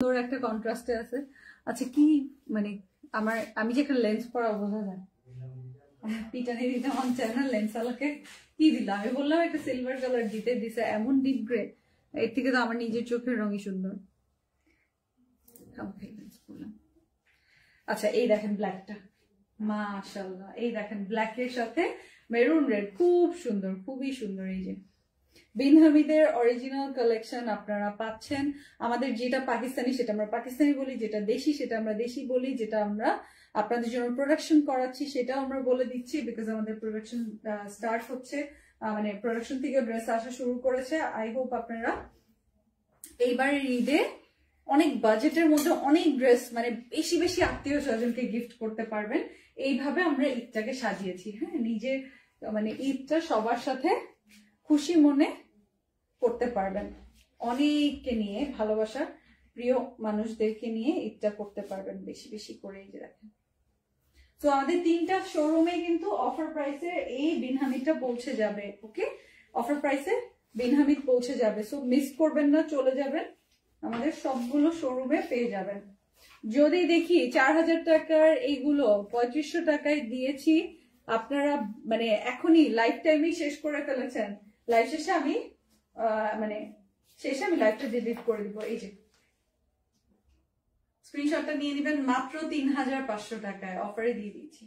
তোর একটা কন্ট্রাস্টে আছে। আচ্ছা কি মানে আমি যে একটা লেন্স পরা বোঝা যায়, পিটানি দিতে মন চায় না লেন্স আলাকে কি দিলাম, আমি বললাম একটা সিলভার কালার দিছে এমন ডিপ গ্রে, এর থেকে তো আমার নিজের চোখের রঙই সুন্দর। আচ্ছা এই দেখেন ব্ল্যাকটা, মাশাআল্লাহ, এই দেখেন ব্ল্যাকের সাথে মেরুন রেড, খুব সুন্দর, খুবই সুন্দর। এই যে বিন হামিদের অরিজিনাল কালেকশন আপনারা পাচ্ছেন। আমাদের যেটা পাকিস্তানি সেটা আমরা পাকিস্তানি বলি, যেটা দেশি সেটা আমরা দেশি বলি, যেটা আমরা আপনাদের জন্য প্রোডাকশন করাচ্ছি সেটাও আমরা বলে দিচ্ছি, বিকজ আমাদের প্রোডাকশন স্টার্ট হচ্ছে, মানে প্রোডাকশন থেকে ড্রেস আসা শুরু করেছে। আই হোপ আপনারা এইবারের ঈদে অনেক বাজেটের মধ্যে অনেক ড্রেস, মানে বেশি বেশি আত্মীয় স্বজনকে গিফট করতে পারবেন। এইভাবে আমরা ঈদটাকে সাজিয়েছি। হ্যাঁ, নিজে মানে ঈদটা সবার সাথে খুশি মনে করতে পারবেন, অনেককে নিয়ে, ভালোবাসার প্রিয় মানুষদেরকে নিয়ে ঈদটা করতে পারবেন বেশি বেশি করে। এই যে দেখেন, তো আমাদের 3টা শোরুমে কিন্তু অফার প্রাইসে এই বিন হামিদটা পৌঁছে যাবে। ওকে, অফার প্রাইসে বিন হামিদ পৌঁছে যাবে, সো মিস করবেন না, চলে যাবেন, আমাদের সবগুলো শোরুমে পেয়ে যাবেন। যদি দেখি 4000 টাকার এইগুলো 3500 টাকায় দিয়েছি, আপনারা মানে এখনই লাইফ টাইমই শেষ করে ফেলেছেন। লাইভ শেষে আমি শেষে আমি লাইভটা ডিলিট করে দিব। এই যে স্ক্রিনশটটা নিয়ে নেবেন, মাত্র 3500 টাকায় অফারে দিয়ে দিচ্ছি।